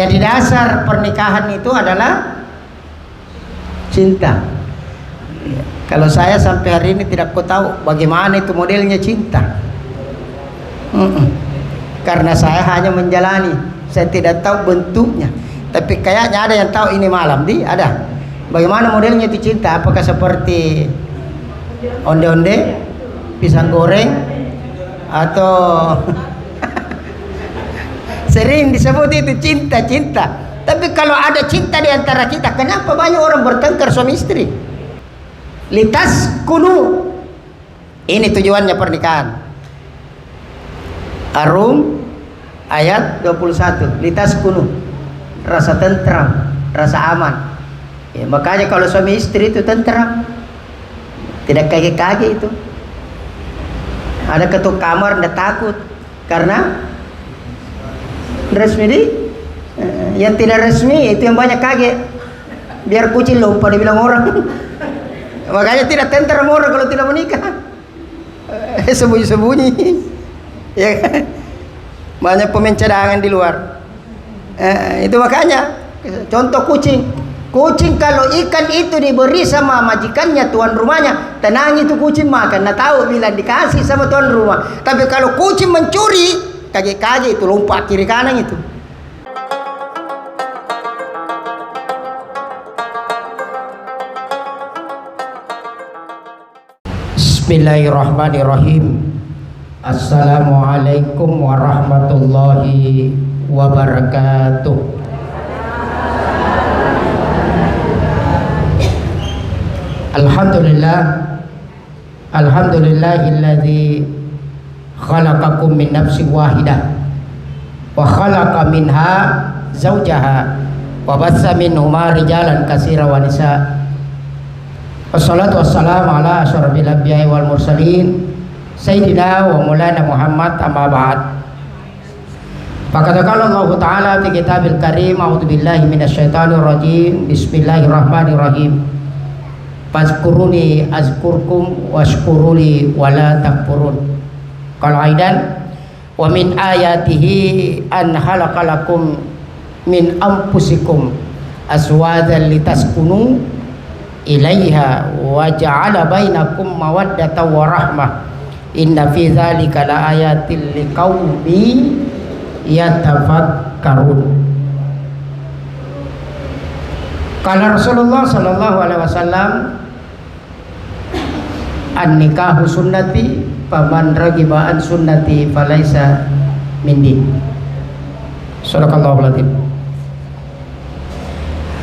Jadi dasar pernikahan itu adalah cinta. Kalau saya sampai hari ini tidak tahu bagaimana itu modelnya cinta. Karena saya hanya menjalani, saya tidak tahu bentuknya. Tapi kayaknya ada yang tahu ini malam, ada. Bagaimana modelnya itu cinta? Apakah seperti onde-onde, pisang goreng, atau sering disebut itu cinta. Tapi kalau ada cinta di antara kita, kenapa banyak orang bertengkar suami istri? Litas kunu, ini tujuannya pernikahan. Ar-Rum ayat 21, litas kunu, rasa tentram, rasa aman. Ya, makanya kalau suami istri itu tentram, tidak kaget-kaget itu. Ada ketuk kamar ndak takut karena resmi. Yang tidak resmi itu yang banyak kaget. Biar kucing lupa dibilang orang. Makanya tidak tentram orang kalau tidak menikah. Sembunyi-sembunyi. Ya kan? Banyak pemain cadangan di luar. Itu makanya contoh kucing. Kucing kalau ikan itu diberi sama majikannya, tuan rumahnya, tenang itu kucing makan. Nah tahu bila dikasih sama tuan rumah. Tapi kalau kucing mencuri, kaget-kaget itu lompat kiri kanan itu. Bismillahirrahmanirrahim. Assalamualaikum warahmatullahi wabarakatuh. Alhamdulillahilladzi khalaqakum min nafsin wahidah wa khalaqa minha zawjaha wa bassa minhuma rijalan katsiran wa nisaa. Wassalatu wassalamu ala asyrafil anbiya'i wal mursalin sayyidina wa maulana Muhammad, amma ba'd. Faqad qala Allah Ta'ala fi kitabil karim, a'udzu billahi minasyaitonir rajim. Bismillahirrahmanirrahim. Fazkuruni azkurkum washkuruli wala takfurun. Qala aidan wa min ayatihi an khalaqalakum min anfusikum azwajan litaskunu ilaiha wa ja'ala bainakum mawaddatan wa rahmah. Inna fi dzalika laayatil liqaumi yatafakkarun. Qala Rasulullah sallallahu alaihi wasallam, an-nikahu sunnati faman ragiba an sunnati falaisa minni. Shadaqallahul adzim.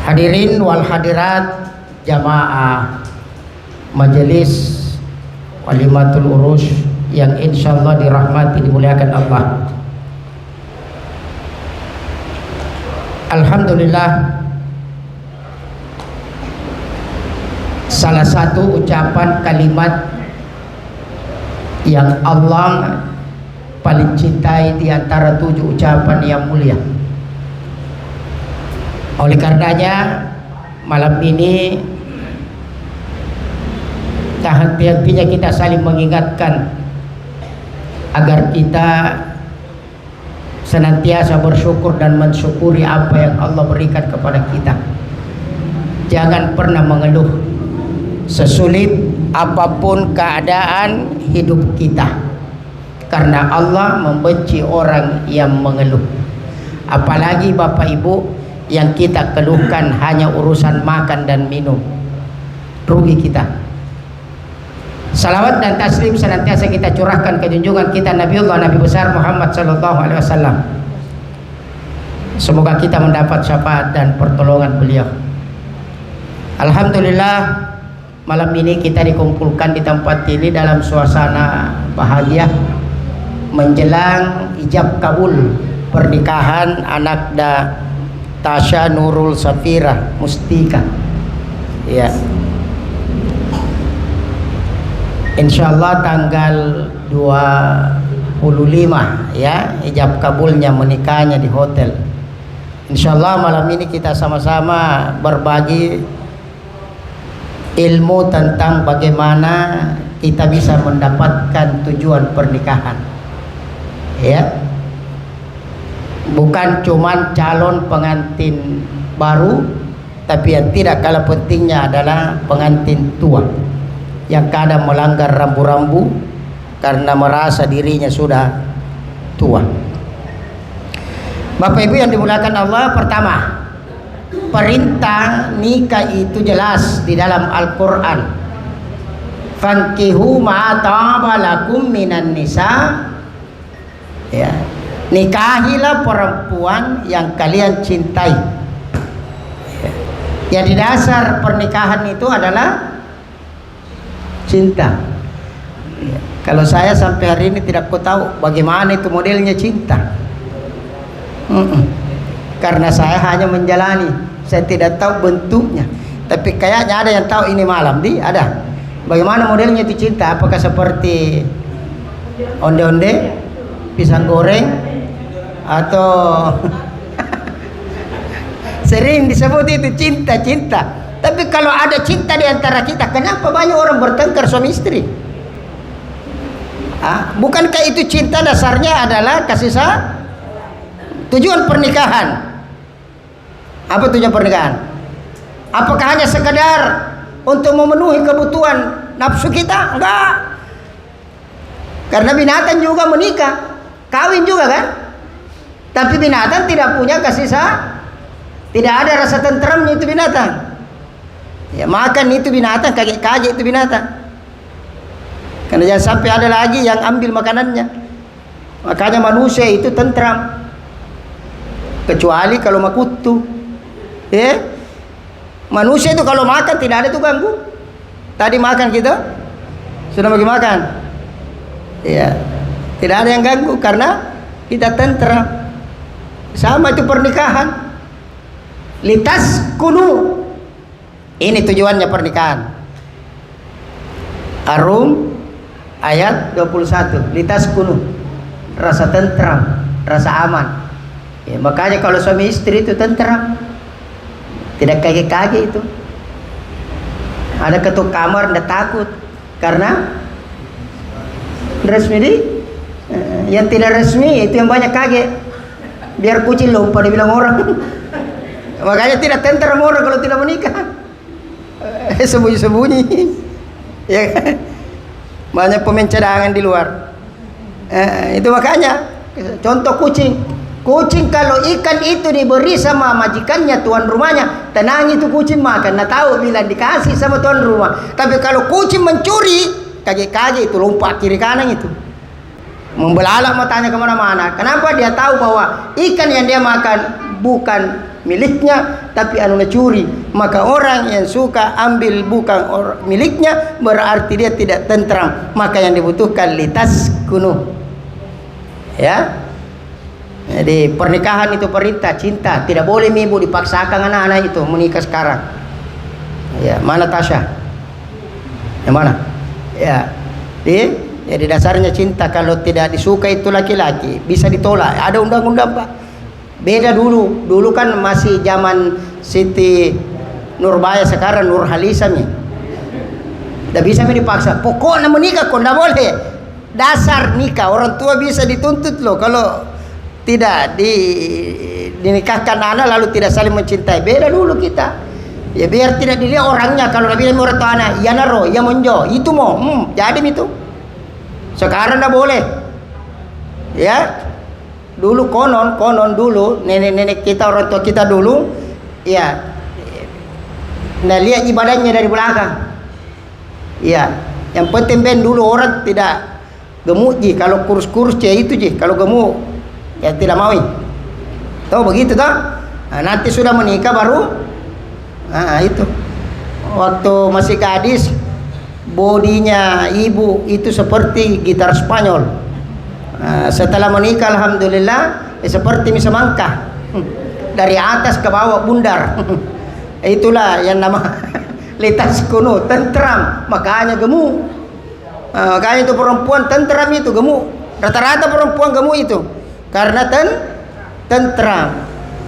Hadirin wal hadirat jamaah majelis walimatul urus yang insyaallah dirahmati dimuliakan Allah. Alhamdulillah, salah satu ucapan kalimat yang Allah paling cintai di antara 7 ucapan yang mulia. Oleh karenanya malam ini hati-hatinya kita saling mengingatkan agar kita senantiasa bersyukur dan mensyukuri apa yang Allah berikan kepada kita. Jangan pernah mengeluh sesulit apapun keadaan hidup kita, karena Allah membenci orang yang mengeluh. Apalagi Bapak Ibu yang kita keluhkan hanya urusan makan dan minum, rugi kita. Salawat dan taslim senantiasa kita curahkan ke junjungan kita Nabiullah Nabi besar Muhammad sallallahu alaihi wasallam. Semoga kita mendapat syafaat dan pertolongan beliau. Alhamdulillah, malam ini kita dikumpulkan di tempat ini dalam suasana bahagia menjelang ijab kabul pernikahan anak Tasya Nurul Safira Mustika. Ya. Insyaallah tanggal 25 ya ijab kabulnya, menikahnya di hotel. Insyaallah malam ini kita sama-sama berbagi ilmu tentang bagaimana kita bisa mendapatkan tujuan pernikahan. Ya. bukan cuman calon pengantin baru, tapi yang tidak kalah pentingnya adalah pengantin tua yang kadang melanggar rambu-rambu karena merasa dirinya sudah tua. Bapak Ibu yang dimuliakan Allah, pertama, perintah nikah itu jelas di dalam Al-Quran. Fankihu ma taba lakum minan nisa, ya, nikahilah perempuan yang kalian cintai. Ya, di dasar pernikahan itu adalah cinta. Ya, kalau saya sampai hari ini tidak tahu bagaimana itu modelnya cinta. Karena saya hanya menjalani, saya tidak tahu bentuknya. Tapi kayaknya ada yang tahu ini malam, ada. Bagaimana modelnya itu cinta? Apakah seperti onde-onde, pisang goreng, atau sering disebut itu cinta-cinta. Tapi kalau ada cinta di antara kita, kenapa banyak orang bertengkar suami istri? Bukankah itu cinta dasarnya adalah kasih sayang? Tujuan pernikahan, apa tujuan pernikahan? Apakah hanya sekedar untuk memenuhi kebutuhan nafsu kita? Enggak. Karena binatang juga menikah, kawin juga kan? Tapi binatang tidak punya kasih sayang, tidak ada rasa tenteramnya itu binatang. Ya, makan itu binatang, kaget-kaget itu binatang. Karena jangan sampai ada lagi yang ambil makanannya. Makanya manusia itu tentram, kecuali kalau makutu. Ya, manusia itu kalau makan tidak ada tuh ganggu. Tadi makan kita sudah bagi makan, ya, tidak ada yang ganggu karena kita tentram. Sama itu pernikahan, litas kunu, ini tujuannya pernikahan. Ar-Rum ayat 21, litas kunu, rasa tentram, rasa aman. Ya, makanya kalau suami istri itu tentram, tidak kaget-kaget itu. Ada ketuk kamar ndak takut karena resmi. Yang tidak resmi itu yang banyak kaget. Biar kucing lupa dibilang orang. Makanya tidak tentram orang kalau tidak menikah. Sembunyi-sembunyi. Ya, banyak pemain cadangan di luar. Itu makanya contoh kucing. Kucing kalau ikan itu diberi sama majikannya, tuan rumahnya, tenang itu kucing makan. Nah tahu bila dikasih sama tuan rumah. Tapi kalau kucing mencuri, kaget-kaget itu lompat kiri kanan itu, membelalak matanya kemana-mana. Kenapa? Dia tahu bahwa ikan yang dia makan bukan miliknya, tapi anu curi. Maka orang yang suka ambil bukan miliknya, berarti dia tidak tentram. Maka yang dibutuhkan litas kuno. Ya. Jadi pernikahan itu perintah cinta, tidak boleh ibu dipaksakan anak-anak itu menikah sekarang. Ya, mana Tasya? Yang mana? Ya, jadi dasarnya cinta. Kalau tidak disuka itu laki-laki bisa ditolak. Ada undang-undang Pak. Beda dulu. Dulu kan masih zaman Siti Nurbaya, sekarang Nurhalisa nih. Tidak bisa dipaksa. Pokoknya menikah kok tidak boleh. Dasar nikah orang tua bisa dituntut loh kalau tidak dinikahkan anak lalu tidak saling mencintai. Beda dulu kita. Ya biar tidak dilihat orangnya. Kalau Nabi orang tua anak, ya naro, ya monjo, itu mau, jadi itu. Sekarang tidak boleh. Ya, dulu konon dulu nenek-nenek kita, orang tua kita dulu, ya, nah lihat ibadahnya dari belakang. Ya, yang penting ben dulu orang tidak gemuk ji. Kalau kurus-kurus itu ji. Kalau gemuk ya tidak mau. Tahu begitu tak? Nah, nanti sudah menikah baru itu. Waktu masih gadis, bodinya ibu itu seperti gitar Spanyol. Setelah menikah alhamdulillah seperti semangka. Dari atas ke bawah bundar. Itulah yang nama litas kuno, tentram, makanya gemuk. Makanya itu perempuan tentram itu gemuk. Rata-rata perempuan gemuk itu karena tentram.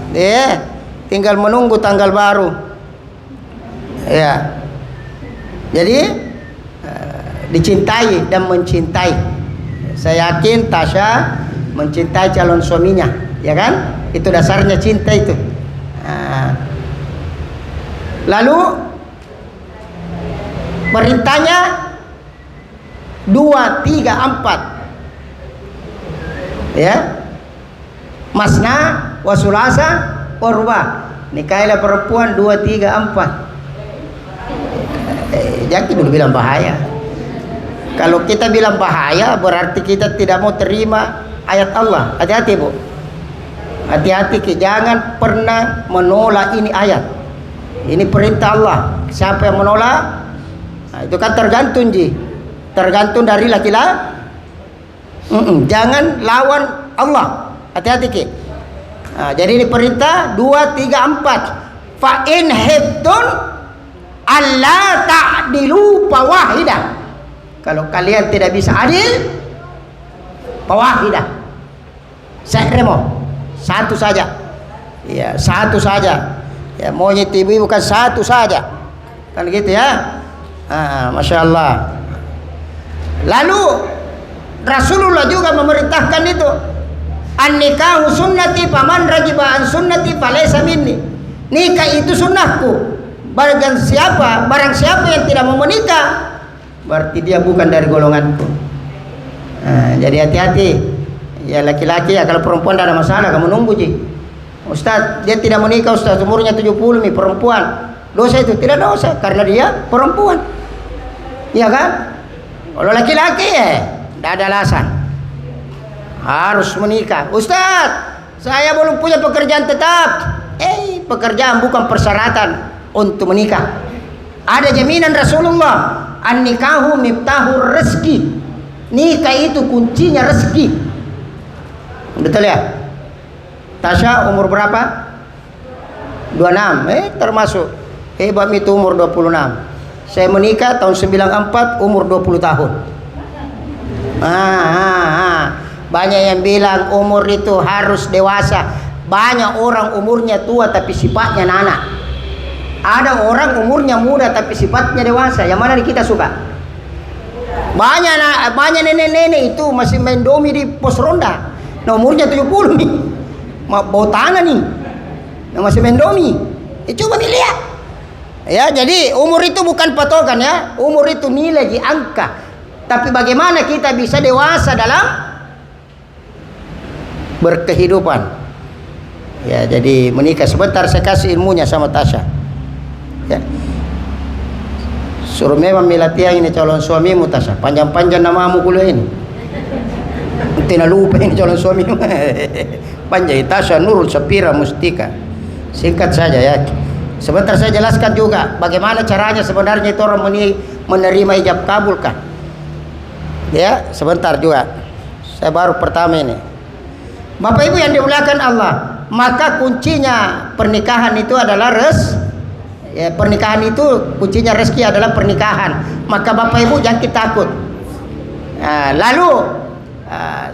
Ya, tinggal menunggu tanggal baru. Ya. Jadi dicintai dan mencintai. Saya yakin Tasya mencintai calon suaminya. ya kan? Itu dasarnya cinta itu. Lalu perintahnya 2, 3, 4 ya, masna wa sulasa wa ruba. Nikahilah perempuan 2, 3, 4. Jangan dulu bilang bahaya. Kalau kita bilang bahaya berarti kita tidak mau terima ayat Allah. Hati-hati Bu, hati-hati, jangan pernah menolak ini ayat. Ini perintah Allah. Siapa yang menolak, nah, itu kan tergantung tergantung dari laki-laki. Jangan lawan Allah. Hati-hati Ki. Nah, jadi ini perintah 2, 3, 4. Fa in hibtun alla ta'dilu fawahidah. Kalau kalian tidak bisa adil, fawahidah, saya remo, satu saja. Ya, satu saja. Ya, maunya ibu bukan satu saja. Kan gitu ya. Masya Allah. Lalu Rasulullah juga memerintahkan itu, an-nikahu sunnati faman ragiba an sunnati falaysa minni. Nikah itu sunnahku. Barang siapa yang tidak mau menikah, berarti dia bukan dari golonganku. Jadi hati-hati. Ya laki-laki ya, kalau perempuan tidak ada masalah, kamu nunggu Ustaz, dia tidak menikah Ustaz, umurnya 70 nih, perempuan. Dosa itu? Tidak dosa, karena dia perempuan. Iya kan? Kalau laki-laki tidak ada alasan harus menikah. Ustaz, saya belum punya pekerjaan tetap. Pekerjaan bukan persyaratan untuk menikah. Ada jaminan Rasulullah, an-nikahu miftahur rezeki. Nikah itu kuncinya rezeki. Betul ya? Tasya umur berapa? 26. Termasuk hebat itu umur 26. Saya menikah tahun 94, umur 20 tahun. Banyak yang bilang umur itu harus dewasa. Banyak orang umurnya tua tapi sifatnya anak. Ada orang umurnya muda tapi sifatnya dewasa. Yang mana kita suka? Banyak nenek-nenek itu masih main domi di pos ronda. Nah, umurnya 70 nih. Bau tanah nih. Yang masih main domi. Coba nih lihat. Ya, jadi umur itu bukan patokan ya. Umur itu nilai di angka. Tapi bagaimana kita bisa dewasa dalam berkehidupan. Ya, jadi menikah. Sebentar saya kasih ilmunya sama Tasya. Ya. Suruh memang milatiang ini calon suamimu Tasya. Panjang-panjang namamu kuliah ini. Tidak lupa ini calon suamimu. Panjang Tasya Nurul Sapira Mustika. Singkat saja ya. Sebentar saya jelaskan juga bagaimana caranya sebenarnya itu orang menerima ijab kabul kan. Ya, sebentar juga. Saya baru pertama ini. Bapak Ibu yang dimuliakan Allah, maka kuncinya pernikahan itu adalah pernikahan itu kuncinya rezeki adalah pernikahan. Maka Bapak Ibu jangan takut. Lalu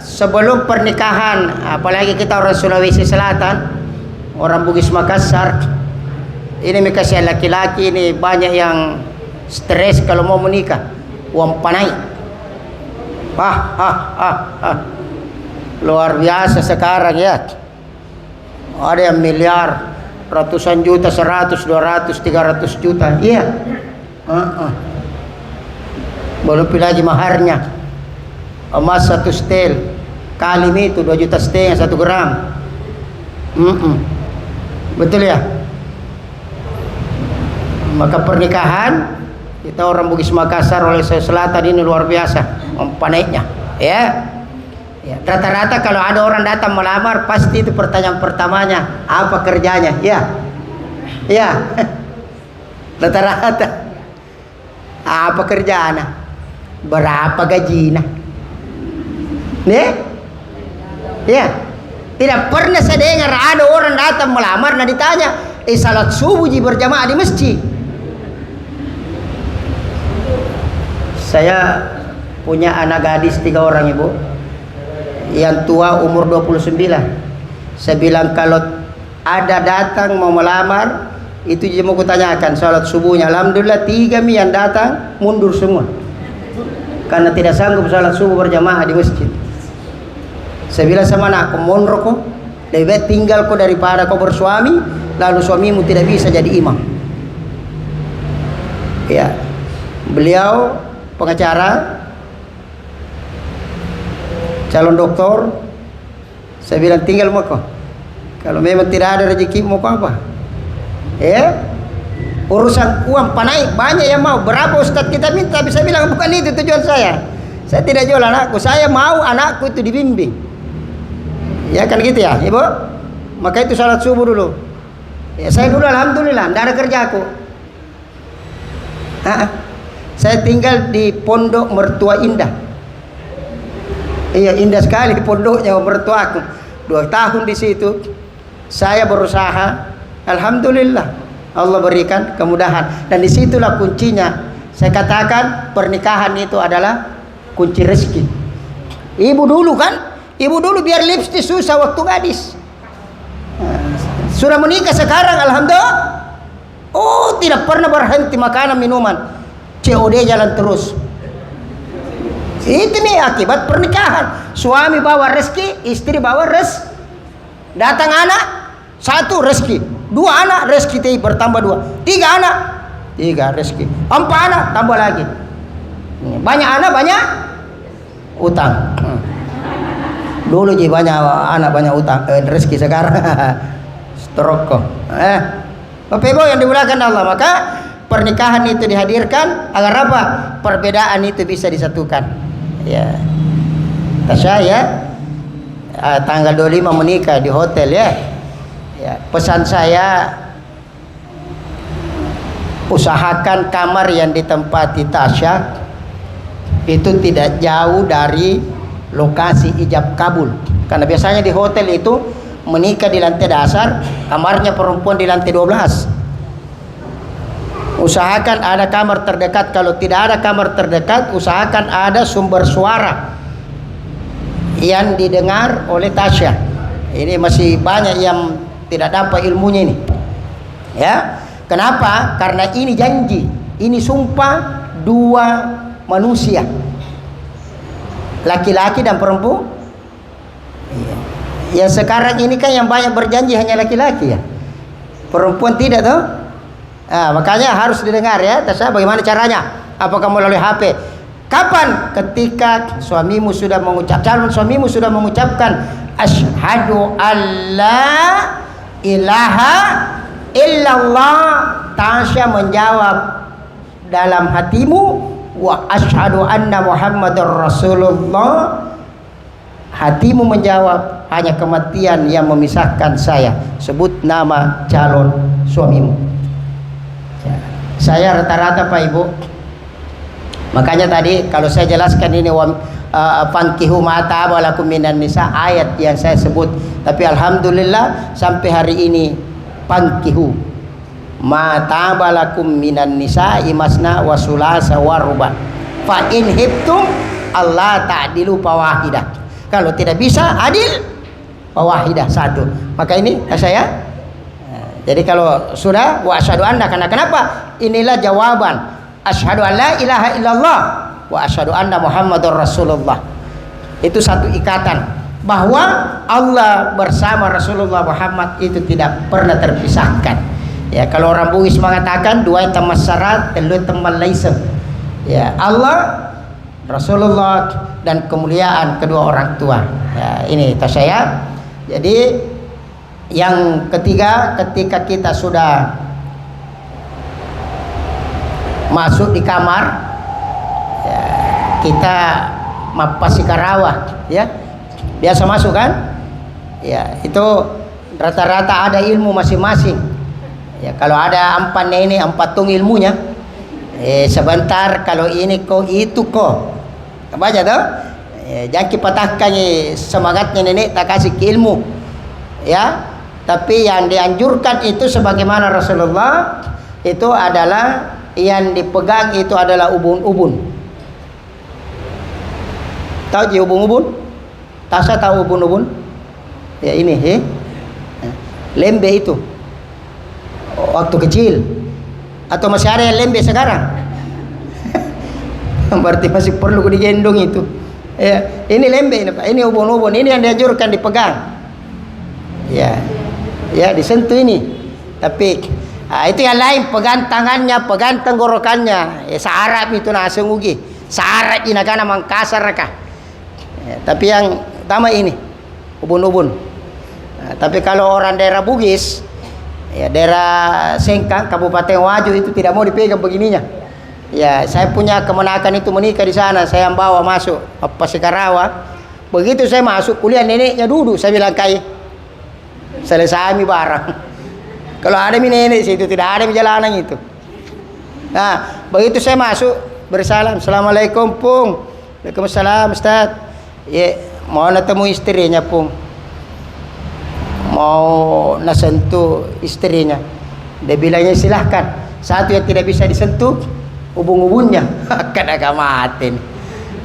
sebelum pernikahan, apalagi kita orang Sulawesi Selatan, orang Bugis Makassar, ini mereka laki-laki ini banyak yang stres kalau mau menikah, uang panai. Luar biasa sekarang ya. Ada yang miliar, ratusan juta, 100, 200, 300 juta. Iya. Belum lagi maharnya. Emas 1 setel, kalim itu 2,5 juta 1 gram. Betul ya? Maka pernikahan kita orang Bugis Makassar oleh Selatan ini luar biasa panaiknya. Ya. Rata-rata kalau ada orang datang melamar, pasti itu pertanyaan pertamanya, apa kerjanya? Ya. Rata-rata. Apa kerjaan? Berapa gajinya? Nih? Ya. Tidak pernah saya dengar ada orang datang melamar nah ditanya, salat subuh berjamaah di masjid. Saya punya anak gadis 3 orang Ibu. Yang tua umur 29. Saya bilang kalau ada datang mau melamar, itu dia mau kutanyakan salat subuhnya. Alhamdulillah 3 yang datang mundur semua. Karena tidak sanggup salat subuh berjamaah di masjid. Saya bilang sama anakku, mondroko, Lebih baik tinggal kau daripada kau bersuami lalu suamimu tidak bisa jadi imam. Ya, beliau pengacara, calon doktor. Saya bilang tinggal mau kau. Kalau memang tidak ada rezeki mau kau apa? Ya, urusan uang panai banyak yang mau. Berapa ustaz kita minta? Tapi saya bilang bukan itu tujuan saya. Saya tidak jual anakku. Saya mau anakku itu dibimbing. Ya kan gitu ya, ibu. Maka itu salat subuh dulu. Ya, saya dulu alhamdulillah tidak ada kerja aku. Saya tinggal di Pondok Mertua Indah. Iya, indah sekali pondoknya mertuaku. 2 tahun di situ. Saya berusaha, alhamdulillah Allah berikan kemudahan. Dan disitulah kuncinya. Saya katakan pernikahan itu adalah kunci rezeki. Ibu dulu kan, ibu dulu biar lipstick susah waktu gadis. Sudah menikah sekarang alhamdulillah. Oh, tidak pernah berhenti makanan minuman. COD jalan terus. Itu nih akibat pernikahan. Suami bawa rezeki, istri bawa datang anak, 1 rezeki, 2 anak rezeki bertambah 2, 3 anak 3 rezeki, 4 anak tambah lagi. Banyak anak banyak utang. Dulu ji banyak anak banyak utang, rezeki sekarang stroke. Bapak Ibu yang dimuliakan Allah, maka pernikahan itu dihadirkan agar apa? Perbedaan itu bisa disatukan. Ya, saya tanggal 25 menikah di hotel ya. Ya, pesan saya usahakan kamar yang ditempati Tasya itu tidak jauh dari lokasi ijab kabul. Karena biasanya di hotel itu menikah di lantai dasar, kamarnya perempuan di lantai 12. Usahakan ada kamar terdekat. Kalau tidak ada kamar terdekat, usahakan ada sumber suara yang didengar oleh Tasya. Ini masih banyak yang tidak dapat ilmunya ini. Ya, kenapa? Karena ini janji, ini sumpah 2 manusia, laki-laki dan perempuan. Ya sekarang ini kan yang banyak berjanji hanya laki-laki ya, perempuan tidak toh. Makanya harus didengar ya. Tasya, bagaimana caranya? Apakah melalui HP? Kapan? Ketika suamimu sudah calon suamimu sudah mengucapkan asyhadu alla ilaha illallah, Tasya menjawab dalam hatimu wa asyhadu anna muhammadar rasulullah. Hatimu menjawab hanya kematian yang memisahkan saya. Sebut nama calon suamimu. Saya rata-rata Pak Ibu, makanya tadi kalau saya jelaskan ini fankihu ma taba lakum minan nisa, ayat yang saya sebut. Tapi alhamdulillah sampai hari ini fankihu ma taba lakum minan nisa imasna wa sulasa wa ruba fa in hibtum Allah ta'dilu fawahidah. Kalau tidak bisa adil fawahidah, 1. Maka ini saya. Jadi kalau sudah wa asyhadu anna, karena kenapa? Inilah jawaban asyhadu an la ilaha illallah wa asyhadu anna muhammadar rasulullah. Itu satu ikatan bahwa Allah bersama Rasulullah Muhammad itu tidak pernah terpisahkan. Ya, kalau orang Bugis mengatakan 2 teman syarat, 3 teman laisem. Ya, Allah, Rasulullah dan kemuliaan kedua orang tua. Ya, ini tasya. Jadi yang ketiga, ketika kita sudah masuk di kamar, ya, kita mapasi karawah, ya, biasa masuk kan? Ya, itu rata-rata ada ilmu masing-masing. Ya, kalau ada 4 nenek 4 tung ilmunya. Sebentar kalau ini kok itu kok. Baca tuh. Jangan kipatahkan semangatnya nenek tak kasih ke ilmu. Ya. Tapi yang dianjurkan itu sebagaimana Rasulullah itu adalah yang dipegang itu adalah ubun-ubun. Tahu je ubun-ubun? Tasya tahu ubun-ubun? Ya ini, lembe itu. Waktu kecil. Atau masih ada yang lembe sekarang? Berarti masih perlu digendong itu. Ya, ini lembe ini, Pak. Ini ubun-ubun. Ini yang dianjurkan dipegang. Ya, ya disentuh ini. Tapi itu yang lain, pegang tangannya, pegang tenggorokannya. Ya, Arab itu langsung ugi. Arab ini kan Mangkasar kah. Ya, tapi yang pertama ini ubun-ubun. Nah, tapi kalau orang daerah Bugis, ya daerah Sengkang, Kabupaten Wajo itu tidak mau dipegang begininya. Ya, saya punya kemenakan itu menikah di sana, saya bawa masuk Pasikarawa. Begitu saya masuk kuliah, neneknya duduk, saya bilang kai selesai mi barang. Kalau ada mi nenek situ, tidak ada mi jalanan itu. Nah, begitu saya masuk bersalam, assalamualaikum Pung. Waalaikumsalam Ustaz. Ya, mau ketemu istrinya Pung. Mau nasentuh istrinya. Dia bilangnya silahkan. Satu yang tidak bisa disentuh ubun-ubunnya. Kan agak mati.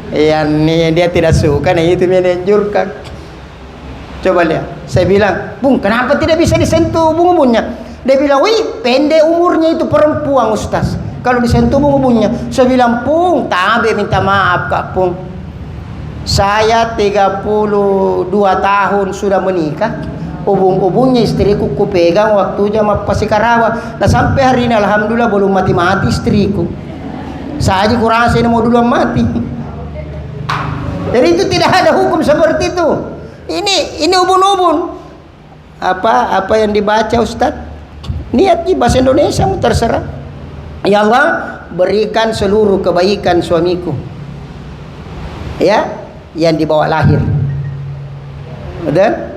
Yang dia tidak suka, nah itu menanjurkan. Coba lihat. Saya bilang, Bung, kenapa tidak bisa disentuh ubun-ubunnya? Dia bilang, wih, pendek umurnya itu perempuan Ustaz. Kalau disentuh ubun-ubunnya. Saya bilang, Pung, tabe minta maaf Kak Pung. Saya 32 tahun sudah menikah. Ubun-ubunnya istriku kupegang waktunya Pasikarawa. Nah sampai hari ini alhamdulillah belum mati-mati istriku. Saya kurang ini mau duluan mati. Jadi itu tidak ada hukum seperti itu. Ini ubun-ubun. Apa yang dibaca Ustaz? Niat di bahasa Indonesia terserah. Ya Allah, berikan seluruh kebaikan suamiku. Ya, yang dibawa lahir. Betul?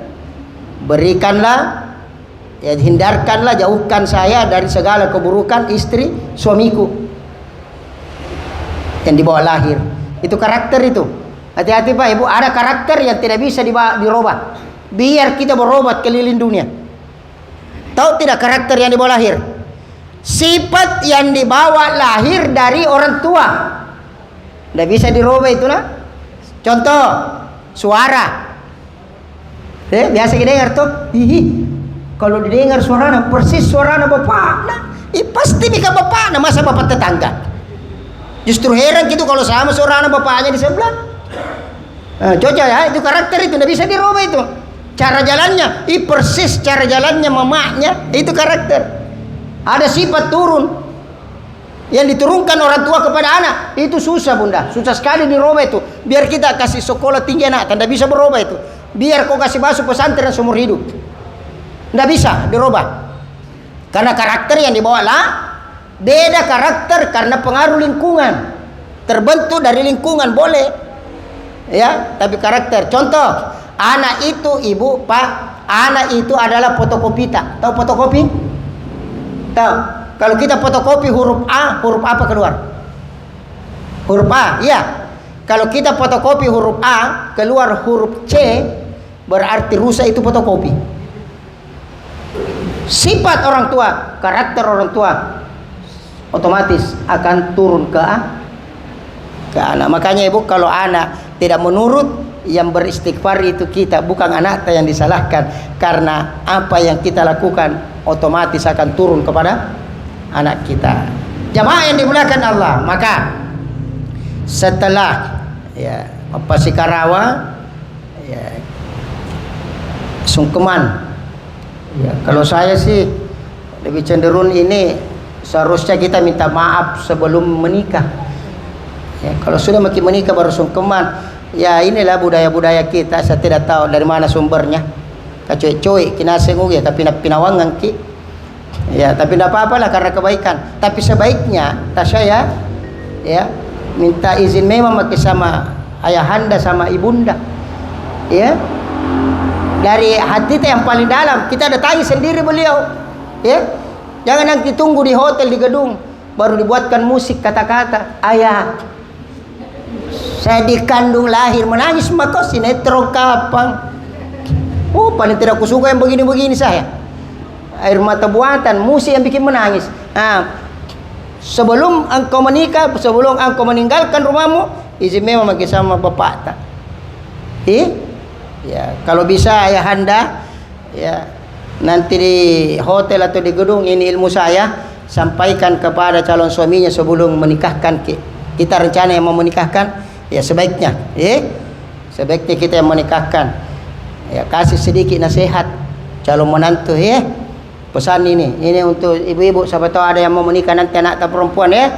Berikanlah, ya hindarkanlah, jauhkan saya dari segala keburukan istri suamiku yang dibawa lahir. Itu karakter itu. Hati-hati Pak Ibu, ada karakter yang tidak bisa dirubah. Biar kita berobat keliling dunia. Tahu tidak karakter yang dibawa lahir? Sifat yang dibawa lahir dari orang tua. Tidak bisa dirubah itu nah. Contoh, suara. Biasa kita dengar tuh, kalau didengar suaranya persis suaranya bapak, nah, pasti nikah bapak, nah masa bapak tetangga. Justru heran gitu kalau sama suaranya bapaknya di sebelah. Cocok ya, itu karakter itu, tidak bisa dirubah itu. Cara jalannya, persis cara jalannya mamanya, itu karakter. Ada sifat turun yang diturunkan orang tua kepada anak, itu susah bunda, susah sekali dirubah itu. Biar kita kasih sekolah tinggi anak, tidak bisa berubah itu. Biar kau kasih masuk pesantren seumur hidup, tidak bisa dirubah. Karena karakter yang dibawa lah beda karakter karena pengaruh lingkungan. Terbentuk dari lingkungan boleh, ya. Tapi karakter. Contoh, anak itu ibu pak, anak itu adalah fotokopita. Tahu fotokopi? Tahu? Kalau kita fotokopi huruf A, huruf apa keluar? Huruf A, iya. Kalau kita fotokopi huruf A, keluar huruf C, berarti rusak itu fotokopi. Sifat orang tua, karakter orang tua otomatis akan turun ke anak. Makanya ibu, kalau anak tidak menurut, yang beristighfar itu kita, bukan anak yang disalahkan. Karena apa yang kita lakukan otomatis akan turun kepada anak kita. Jamaah yang dimuliakan Allah, maka setelah ya Pasikarawa, ya sungkeman. Ya, kalau saya sih lebih cenderung ini seharusnya kita minta maaf sebelum menikah. Ya, kalau sudah makin menikah baru sungkeman. Ya inilah budaya-budaya kita. Saya tidak tahu dari mana sumbernya. Kacuy-cuy kinaseng ya tapi pinawangan ki. Ya, tapi tidak apa-apa lah karena kebaikan. Tapi sebaiknya saya ya minta izin memang sama ayahanda sama ibunda. Ya. Dari hati yang paling dalam, kita datangi sendiri beliau. Ya. Jangan nanti tunggu di hotel, di gedung baru dibuatkan musik kata-kata. Ayah, saya dikandung lahir menangis maka sinetron kapan. Oh, paling tidak kusuka yang begini-begini saya. Air mata buatan, musik yang bikin menangis. Sebelum engkau menikah, sebelum engkau meninggalkan rumahmu, izin memang bagi sama bapak tak. Ya, kalau bisa ayahanda, ya nanti di hotel atau di gedung ini ilmu saya sampaikan kepada calon suaminya sebelum menikahkan. Kita rencana yang mau menikahkan, ya sebaiknya, sebaiknya kita yang menikahkan. Ya kasih sedikit nasihat, calon menantu ya. Pesan ini untuk ibu-ibu, siapa tahu ada yang mau menikah nanti anak atau perempuan ya.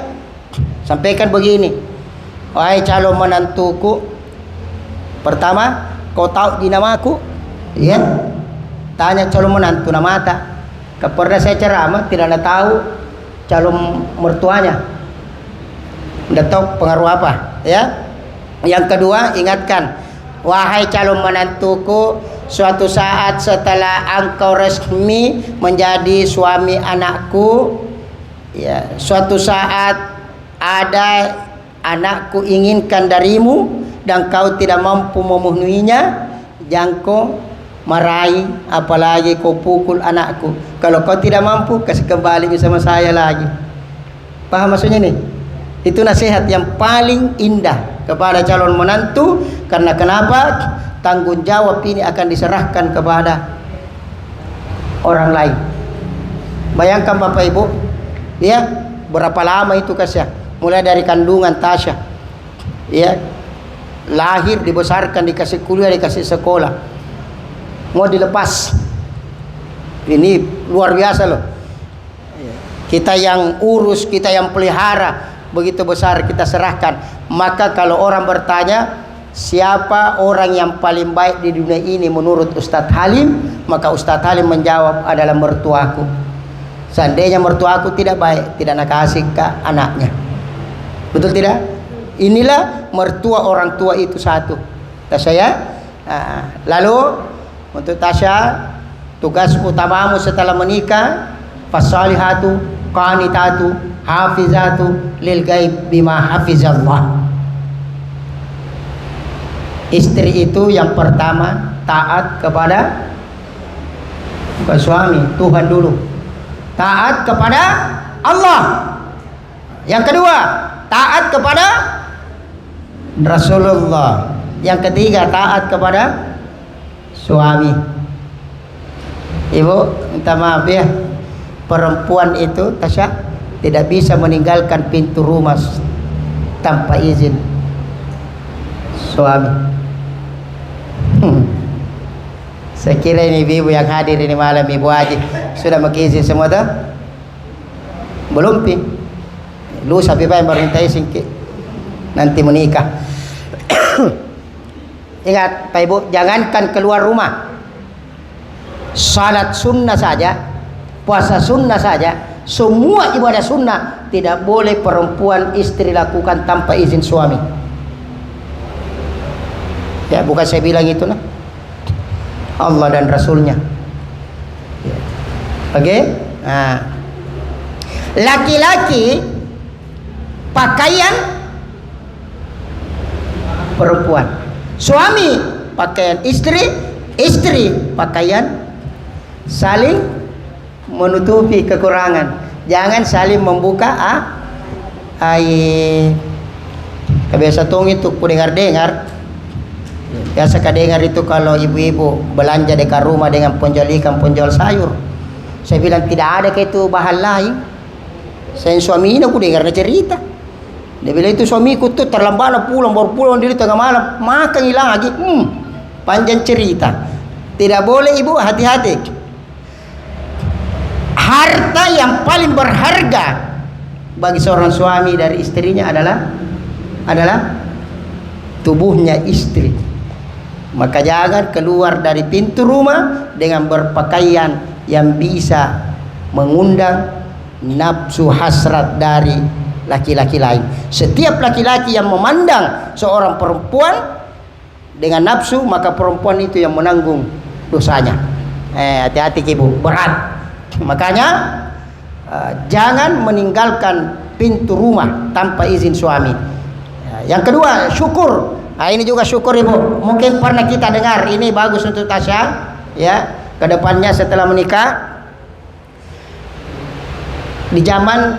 Sampaikan begini, wahai calon menantuku, pertama kau tahu di namaku? Ya. Tanya calon menantu nama tak. Pernah saya ceramah tidak ada tahu calon mertuanya. Tidak tahu pengaruh apa ya. Yang kedua, ingatkan, wahai calon menantuku, suatu saat setelah engkau resmi menjadi suami anakku, ya, suatu saat ada anakku inginkan darimu dan kau tidak mampu memenuhinya, jangan kau marahi, apalagi kau pukul anakku. Kalau kau tidak mampu, kasih kembali bersama saya lagi. Paham maksudnya nih? Itu nasihat yang paling indah kepada calon menantu. Karena kenapa? Tanggung jawab ini akan diserahkan kepada orang lain. Bayangkan Bapak Ibu, ya, berapa lama itu Tasya, mulai dari kandungan Tasya, ya, lahir, dibesarkan, dikasih kuliah, dikasih sekolah, mau dilepas. Ini luar biasa loh. Kita yang urus, kita yang pelihara, begitu besar kita serahkan. Maka kalau orang bertanya, siapa orang yang paling baik di dunia ini menurut Ustadz Halim, maka Ustadz Halim menjawab adalah mertuaku. Seandainya mertuaku tidak baik, tidak nak kasih ke anaknya. Betul tidak? Inilah mertua orang tua itu satu. Tasya ya. Lalu untuk Tasya, tugas utamamu setelah menikah, fasalihatu qanitatu hafizatu lil ghaib bima hafizallah. Istri itu yang pertama taat kepada bukan suami, Tuhan dulu. Taat kepada Allah. Yang kedua, taat kepada Rasulullah. Yang ketiga, taat kepada suami. Ibu, minta maaf ya, perempuan itu Tasya tidak bisa meninggalkan pintu rumah tanpa izin suami. Saya kira ini ibu yang hadir ini malam, Ibu Haji, sudah mengizin semua dah? Belum pi? Lu sampai baru minta izin nanti menikah. Ingat Pak Ibu, jangankan keluar rumah, salat sunnah saja, puasa sunnah saja, semua ibadah sunnah tidak boleh perempuan istri lakukan tanpa izin suami. Ya, bukan saya bilang itu nah, Allah dan Rasulnya. Oke? Nah, laki-laki pakaian perempuan, suami pakaian istri, istri pakaian, saling menutupi kekurangan. Jangan saling membuka aib. Kebiasa tong itu ku dengar-dengar. Biasa kadengar itu kalau ibu-ibu belanja dekat rumah dengan penjual ikan, penjual sayur. Saya bilang tidak ada ke itu bahan lain. Saya suami ini aku dengar cerita. Dia bilang itu suamiku tuh terlambat pulang, baru pulang di tengah malam, makan hilang lagi. Panjang cerita. Tidak boleh ibu, hati-hati. Harta yang paling berharga bagi seorang suami dari istrinya adalah tubuhnya istri. Maka jangan keluar dari pintu rumah dengan berpakaian yang bisa mengundang nafsu hasrat dari laki-laki lain. Setiap laki-laki yang memandang seorang perempuan dengan nafsu, maka perempuan itu yang menanggung dosanya. Hati-hati ibu, berat. Makanya jangan meninggalkan pintu rumah tanpa izin suami. Yang kedua, syukur. Ini juga syukur ibu. Mungkin pernah kita dengar, ini bagus untuk Tasya ya, kedepannya setelah menikah. Di zaman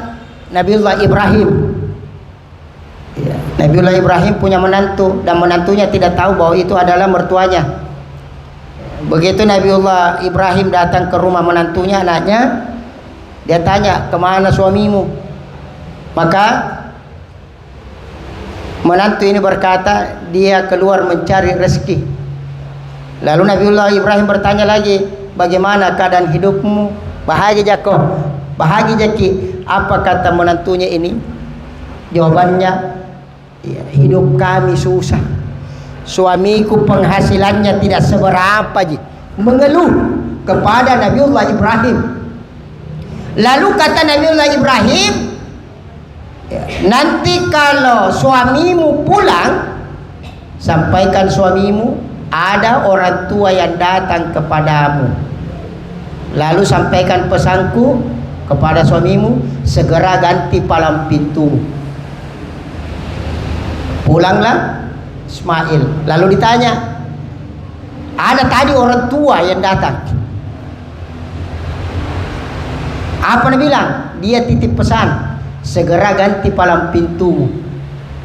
Nabiullah Ibrahim ya, Nabiullah Ibrahim punya menantu, dan menantunya tidak tahu bahwa itu adalah mertuanya. Begitu Nabiullah Ibrahim datang ke rumah menantunya, anaknya, dia tanya, kemana suamimu? Maka menantu ini berkata, dia keluar mencari rezeki. Lalu Nabiullah Ibrahim bertanya lagi, bagaimana keadaan hidupmu? Bahagia jako, bahagia jaki. Apa kata menantunya ini? Jawabannya, ya, hidup kami susah. Suamiku penghasilannya tidak seberapa ji. Mengeluh kepada Nabiullah Ibrahim. Lalu kata Nabiullah Ibrahim, nanti kalau suamimu pulang, sampaikan suamimu ada orang tua yang datang kepadamu. Lalu sampaikan pesanku kepada suamimu, segera ganti palang pintu. Pulanglah Ismail. Lalu ditanya, ada tadi orang tua yang datang. Apa dia bilang? Dia titip pesan, segera ganti palang pintu.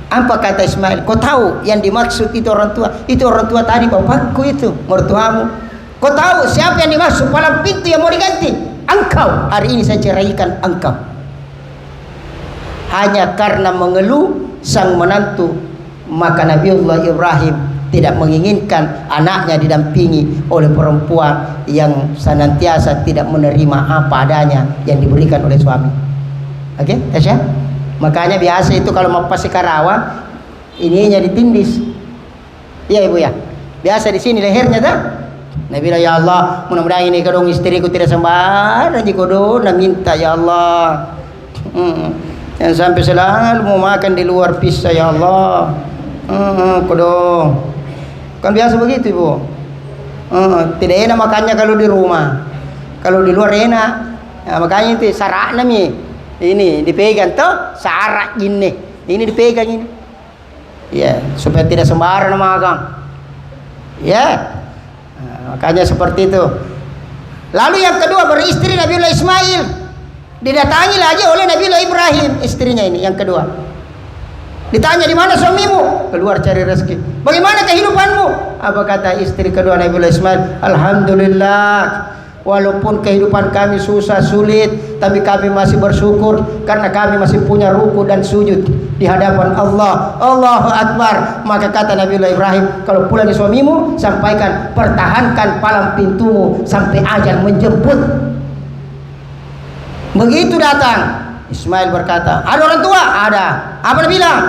Apa kata Ismail? Kau tahu yang dimaksud itu orang tua? Itu orang tua tadi, bapakku itu, mertuamu. Kau tahu siapa yang dimaksud palang pintu yang mau diganti? Engkau. Hari ini saya ceraikan engkau. Hanya karena mengeluh sang menantu, maka Nabiullah Ibrahim tidak menginginkan anaknya didampingi oleh perempuan yang senantiasa tidak menerima apa adanya yang diberikan oleh suami. Oke, Tasya? Makanya biasa itu kalau mau pasti Karawang, ininya ditindis. Iya ibu ya. Biasa di sini lehernya dah. Nabi ya Allah, mudah-mudahan ini kadang istriku tidak sembarangan kodo, nak minta ya Allah. Yang sampai selalu mau makan di luar pisah ya Allah. Kodo. Kan biasa begitu ibu. Tidak enak makannya kalau di rumah. Kalau di luar enak. Ya, makanya itu sarak nami. Ini dipegang tuh sarak gini. Ini dipegang ini. Ya, supaya tidak sembarangan makan. Ya. Makanya seperti itu. Lalu yang kedua beristri Nabiullah Ismail. Didatangi lagi oleh Nabiullah Ibrahim, istrinya ini yang kedua. Ditanya, di mana suamimu? Keluar cari rezeki. Bagaimana kehidupanmu? Apa kata istri kedua Nabiullah Ismail? Alhamdulillah, walaupun kehidupan kami susah sulit, tapi kami masih bersyukur karena kami masih punya ruku dan sujud di hadapan Allah. Allahu Akbar. Maka kata Nabiullah Ibrahim, kalau pulang di suamimu, sampaikan, pertahankan palang pintumu sampai ajal menjemput. Begitu datang, Ismail berkata, ada orang tua? Ada. Apa dia bilang?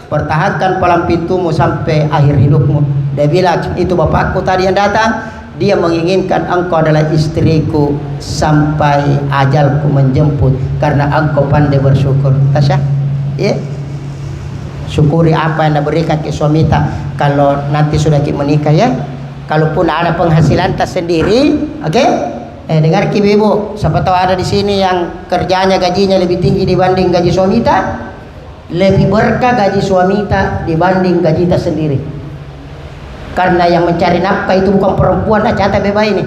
Pertahankan palang pintumu sampai akhir hidupmu. Dia bilang, itu bapakku tadi yang datang. Dia menginginkan engkau adalah istriku sampai ajalku menjemput karena engkau pandai bersyukur. Tasya? Ya? Syukuri apa yang diberikan ke suami tak. Kalau nanti sudah kita menikah ya. Kalaupun ada penghasilan tak sendiri, oke? Dengar ibu, siapa tahu ada di sini yang kerjanya gajinya lebih tinggi dibanding gaji suami tak, lebih berkah gaji suami tak dibanding gaji tak sendiri. Karena yang mencari nafkah itu bukan perempuan, nah catat beba ini.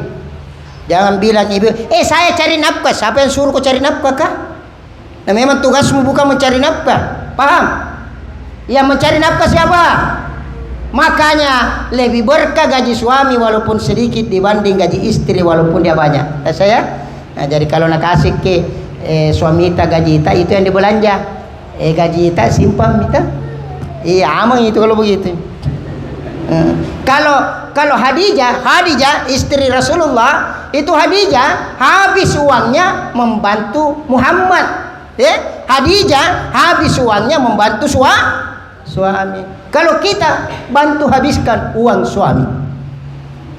Jangan bilang ibu, saya cari nafkah. Siapa yang suruh kau cari nafkah kah? Nah memang tugasmu bukan mencari nafkah, paham? Yang mencari nafkah siapa? Makanya lebih berkah gaji suami walaupun sedikit dibanding gaji istri walaupun dia banyak. Saya. Nah, jadi kalau nak kasih ke suami kita gaji kita itu yang dibelanja. Gaji kita simpan kita. Aman itu kalau begitu. Kalau Hadijah istri Rasulullah itu Hadijah habis uangnya membantu Muhammad. Hadijah habis uangnya membantu suami. Kalau kita bantu habiskan uang suami,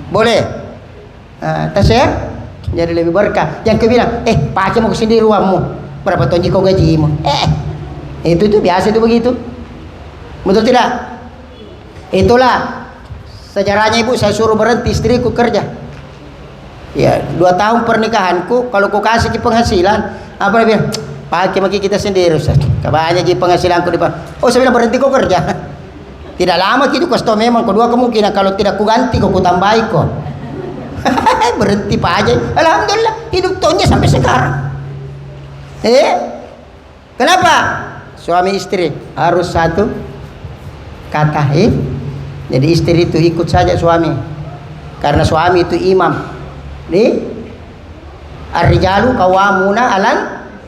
boleh? Tasya, jadi lebih berkah. Yang kau bilang, pakai mau kesini uangmu, berapa tahun kau gajimu? Itu biasa itu begitu. Betul tidak? Itulah sejarahnya ibu. Saya suruh berhenti istriku kerja. Ya, 2 tahun pernikahanku. Kalau kau kasih penghasilan, apa dia bilang? Pakai maki kita sendiri, Ustaz. Kebanyakan je penghasilanku di saya bilang berhenti kau kerja. Tidak lama gitu kau tahu memang kedua kemungkinan kalau tidak ku ganti kau tambahi kau. Berhenti pak aja. Alhamdulillah hidup tahunnya sampai sekarang. Kenapa? Suami istri harus satu kata. Jadi istri itu ikut saja suami. Karena suami itu imam. Ar-rijalu qawwamuna 'alan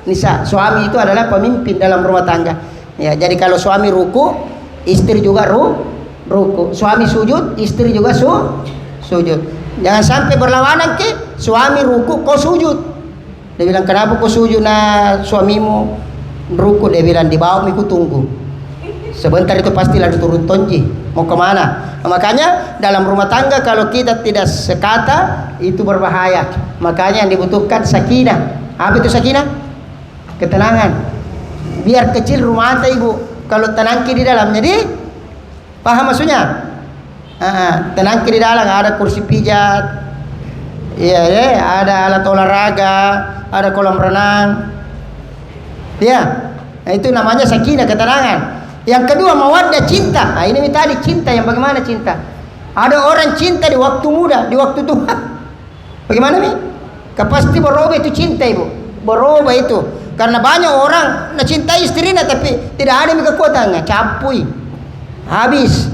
nisa. Suami itu adalah pemimpin dalam rumah tangga. Ya, jadi kalau suami ruku, istri juga ruku. Suami sujud, istri juga sujud. Jangan sampai berlawanan ke suami ruku kau sujud. Dia bilang, kenapa kau sujud na suamimu ruku? Dia bilang, di bawah miku tunggu. Sebentar itu pasti lagi turun tonji. Mau kemana? Nah, makanya dalam rumah tangga kalau kita tidak sekata itu berbahaya. Makanya yang dibutuhkan sakinah. Apa itu sakinah? Ketenangan. Biar kecil rumah tangga ibu, kalau tenangki di dalam, jadi paham maksudnya? Tenangki di dalam, ada kursi pijat, iya, ada alat olahraga, ada kolam renang, ya. Nah, itu namanya sakinah, ketenangan. Yang kedua mawaddah, cinta. Nah, ini tadi cinta yang bagaimana cinta? Ada orang cinta di waktu muda, di waktu tua. Bagaimana nih? Pasti berubah itu cinta ibu, berubah itu. Karena banyak orang nak cintai istrinya tapi tidak ada kekuatannya, capui, habis.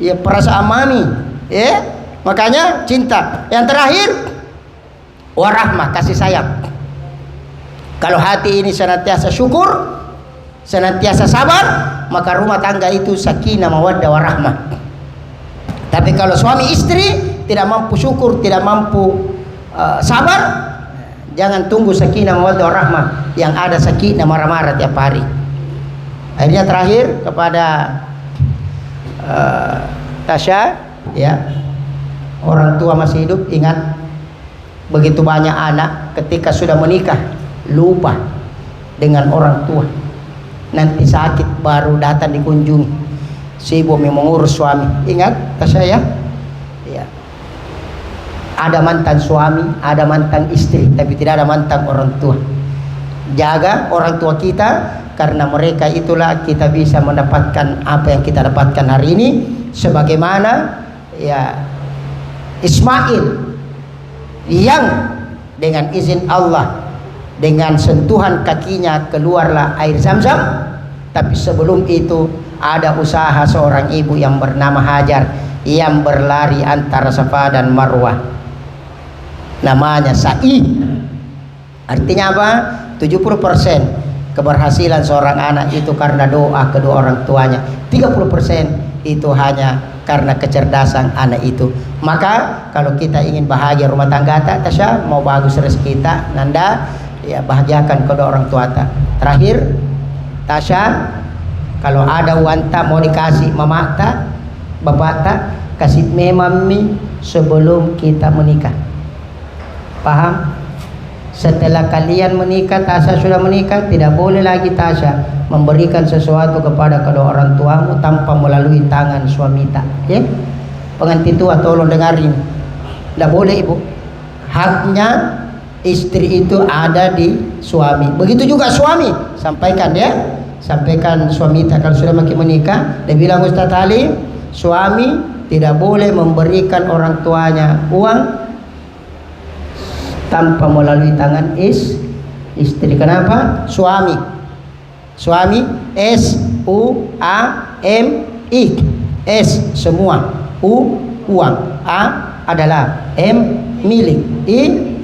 Ya perasaan mami, ya. Makanya cinta. Yang terakhir warahmah, kasih sayang. Kalau hati ini senantiasa syukur, senantiasa sabar, maka rumah tangga itu sakinah, mawaddah, warahmah. Tapi kalau suami istri tidak mampu syukur, tidak mampu sabar, jangan tunggu sakinah, mawaddah, warahmah. Yang ada sakinah, marah-marah tiap hari. Akhirnya terakhir kepada Tasya, ya, orang tua masih hidup, ingat begitu banyak anak ketika sudah menikah lupa dengan orang tua. Nanti sakit baru datang dikunjungi, sibuk mengurus suami. Ingat Tasya, ya, ya. Ada mantan suami, ada mantan istri, tapi tidak ada mantan orang tua. Jaga orang tua kita, karena mereka itulah kita bisa mendapatkan apa yang kita dapatkan hari ini. Sebagaimana ya Ismail yang dengan izin Allah, dengan sentuhan kakinya keluarlah air Zam-Zam. Tapi sebelum itu ada usaha seorang ibu yang bernama Hajar yang berlari antara Safa dan Marwah, namanya Sa'i. Artinya apa? 70% keberhasilan seorang anak itu karena doa kedua orang tuanya, 30% itu hanya karena kecerdasan anak itu. Maka kalau kita ingin bahagia rumah tangga Tasya, mau bagus rezeki kita, Nanda, ya bahagiakan kedua orang tua ta. Terakhir Tasya, kalau ada wanta mau dikasih mama ta, bapak ta, kasih mami sebelum kita menikah. Paham? Setelah kalian menikah, Tasya sudah menikah, tidak boleh lagi Tasya memberikan sesuatu kepada kedua orang tuamu tanpa melalui tangan suami tak. Ya? Pengantin tua tolong dengarin. Tidak boleh ibu. Haknya istri itu ada di suami. Begitu juga suami. Sampaikan ya. Sampaikan suami tak kalau sudah makin menikah. Dia bilang Ustaz Ali, suami tidak boleh memberikan orang tuanya uang tanpa melalui tangan istri. Kenapa? Suami S-U-A-M-I, S semua, U uang, A adalah, M milik, I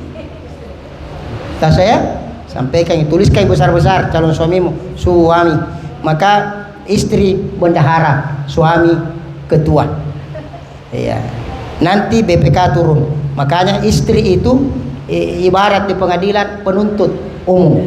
tak saya sampaikan, tuliskan besar-besar calon suamimu, suami. Maka istri bendahara, suami ketua. Iya. Nanti BPK turun. Makanya istri itu ibarat di pengadilan penuntut umum.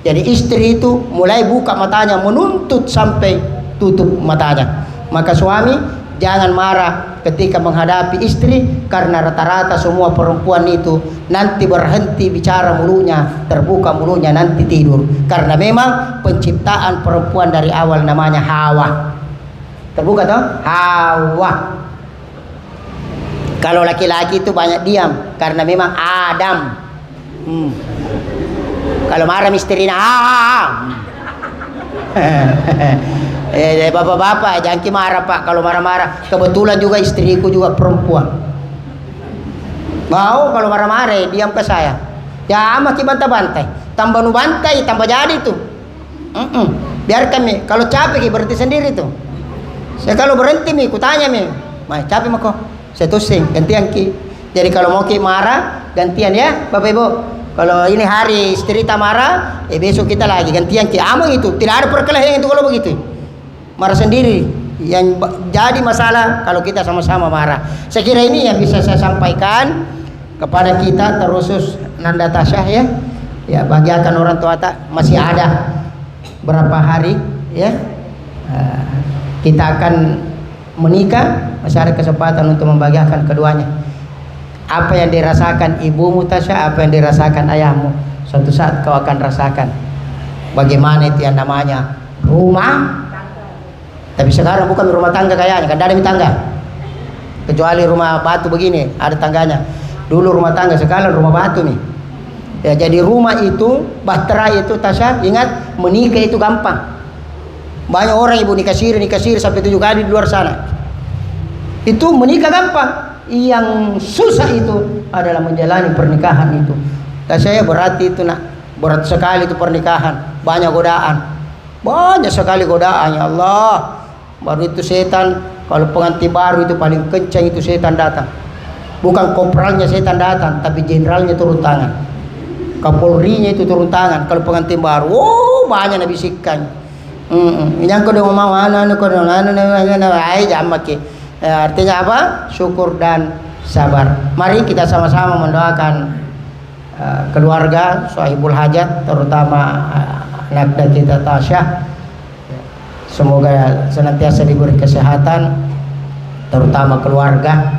Jadi istri itu mulai buka matanya menuntut sampai tutup matanya. Maka suami jangan marah ketika menghadapi istri, karena rata-rata semua perempuan itu nanti berhenti bicara mulutnya, terbuka mulutnya nanti tidur. Karena memang penciptaan perempuan dari awal namanya Hawa. Terbuka toh? Hawa. Kalau laki-laki itu banyak diam karena memang Adam. Kalau marah istrinya, bapak-bapak jangan marah pak. Kalau marah-marah, kebetulan juga istriku juga perempuan. Mau kalau marah-marah diam ke saya. Ya maki bantai-bantai. Tambah nu bantai tambah jadi tuh. Biarkan mi. Kalau capek berhenti sendiri tuh. Saya kalau berhenti mi, kutanya mi, "Mai capek mako?" Saya tusing gantian ki. Jadi kalau mau ki marah gantian ya bapak ibu. Kalau ini hari istri kita marah, besok kita lagi gantian ki. Amang itu tidak ada perkelahian itu kalau begitu. Marah sendiri. Yang jadi masalah kalau kita sama-sama marah. Saya kira ini yang bisa saya sampaikan. kepada kita terusus Nanda Tasyah ya. Ya, bahagiakan orang tua tak masih ada berapa hari ya. Kita akan menikah, masih ada kesempatan untuk membahagiakan keduanya. Apa yang dirasakan ibumu Tasya, apa yang dirasakan ayahmu, suatu saat kau akan rasakan. Bagaimana itu yang namanya rumah. Tapi sekarang bukan rumah tangga kayaknya, kan ada tangga. Kecuali rumah batu begini, ada tangganya. Dulu rumah tangga, sekarang rumah batu nih. Ya, jadi rumah itu, bahtera itu Tasya, ingat menikah itu gampang. Banyak orang ibu nikah siri sampai 7 kali di luar sana. Itu menikah gampang. Yang susah itu adalah menjalani pernikahan itu. Tasya berarti itu nak, berat sekali itu pernikahan. Banyak godaan. Banyak sekali godaan ya Allah. Baru itu setan, kalau pengantin baru itu paling kencang itu setan datang. Bukan kopralnya setan datang, tapi jenderalnya turun tangan. Kapolrinya itu turun tangan. Kalau pengantin baru, banyak nabisikkan. Yang kedua mau artinya apa? Syukur dan sabar. Mari kita sama-sama mendoakan keluarga sahibul hajat, terutama anak dan kita Tasyah. Semoga senantiasa diberi kesehatan, terutama keluarga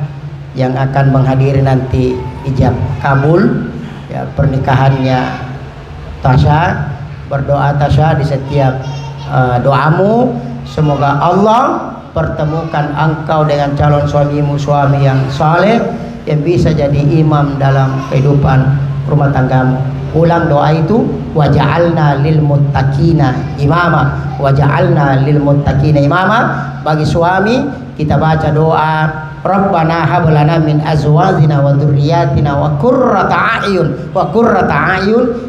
yang akan menghadiri nanti ijab kabul ya, pernikahannya Tasyah. Berdoa Tasyah di setiap doamu, semoga Allah pertemukan engkau dengan calon suamimu, suami yang saleh yang bisa jadi imam dalam kehidupan rumah tanggamu. Ulang doa itu, waja'alna lil muttaqina imama, waja'alna lil muttaqina imama. Bagi suami kita baca doa, Rabbana hab lana min azwajina wa dzurriyyatina wa qurrata a'yun,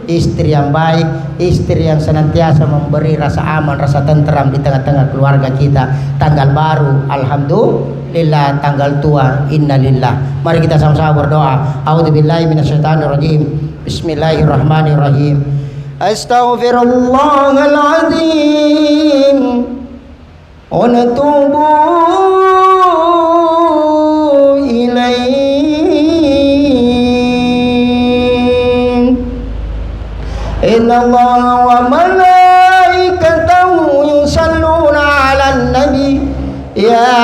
istri yang baik, istri yang senantiasa memberi rasa aman, rasa tentram di tengah-tengah keluarga kita. Tanggal baru alhamdulillah, tanggal tua innalillah. Mari kita sama-sama berdoa. A'udzubillahi minasyaitonirrajim. Bismillahirrahmanirrahim. Astaghfirullahaladzim wa natubu ilaih. Innallaha wa malaikatahu yusalluna 'alan nabi ya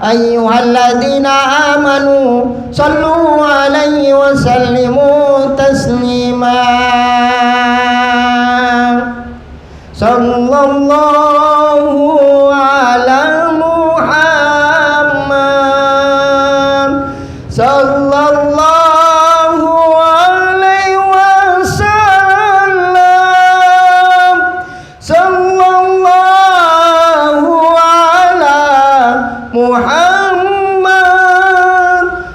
ayyuhalladzina amanu sallu 'alaihi wa sallimu taslima. Sallallahu ala Muhammad sallallahu alaihi wasallam. Sallallahu ala Muhammad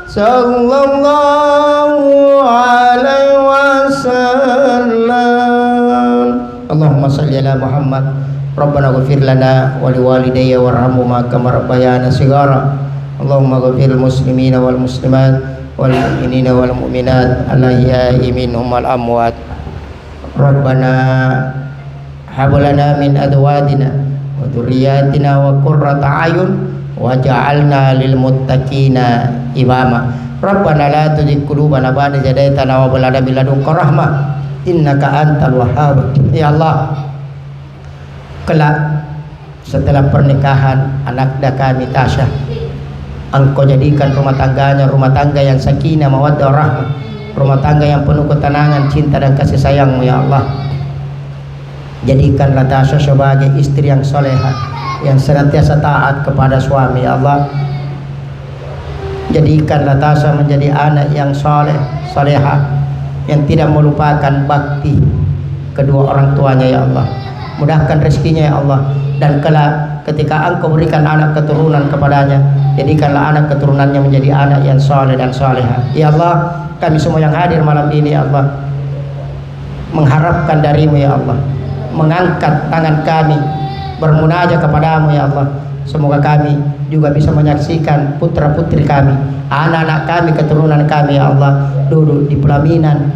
sallallahu alaihi wasallam. Allahumma salli ala Muhammad. Rabbana ghfir lana wa liwalidayya warhamhuma kama rabbayana shighara. Allahumma ghfir muslimina wal muslimat wal mu'minina wal mu'minat al-ahya'i minhum wal amwat. Rabbana hab lana min azwajina wa dhurriyyatina wa qurrata a'yun waj'alna lil muttaqina imama. Rabbana la tuzigh qulubana ba'da idh hadaytana wa hab lana min ladunka rahmah innaka antal wahhab. Ya Allah, kelak setelah pernikahan anak kami Tasyah, engkau jadikan rumah tangganya rumah tangga yang sakinah mawaddah rahmah, rumah tangga yang penuh ketenangan, cinta dan kasih sayangmu ya Allah. Jadikanlah Tasyah sebagai istri yang solehah, yang senantiasa taat kepada suami ya Allah. Jadikanlah Tasyah menjadi anak yang soleh, solehah, yang tidak melupakan bakti kedua orang tuanya ya Allah. Mudahkan rezekinya ya Allah, dan kelak ketika engkau berikan anak keturunan kepadanya, jadikanlah anak keturunannya menjadi anak yang soleh dan solehah ya Allah. Kami semua yang hadir malam ini ya Allah mengharapkan darimu ya Allah, mengangkat tangan kami bermunajat kepadamu ya Allah. Semoga kami juga bisa menyaksikan putra putri kami, anak-anak kami, keturunan kami ya Allah duduk di pelaminan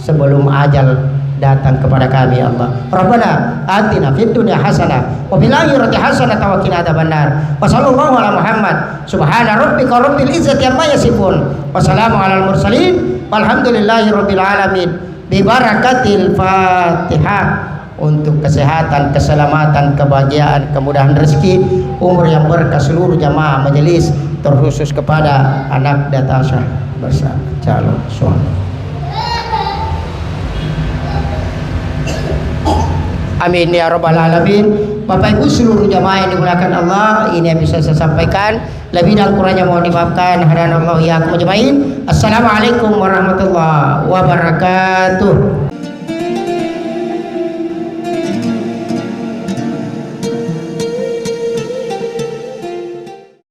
sebelum ajal datang kepada kami ya Allah. Rabbana atina fid dunya hasanah wa fil akhirati hasanah wa qina adzabannar. Wa sallallahu ala Muhammad subhana rabbika rabbil izzati amma yasifun wa salamun alal mursalin walhamdulillahi rabbil alamin. Bi barakatil Fatihah. Untuk kesehatan, keselamatan, kebahagiaan, kemudahan rezeki, umur yang berkah seluruh jamaah majelis, terkhusus kepada anak Datasha bersama calon suami. Amin ya rabbal alamin. Bapak Ibu seluruh jamaah yang dimuliakan Allah, ini yang bisa saya sampaikan. Lebih dan kurangnya mohon dimaafkan. Hadanallahu iyyakum ajmain. Assalamualaikum warahmatullahi wabarakatuh.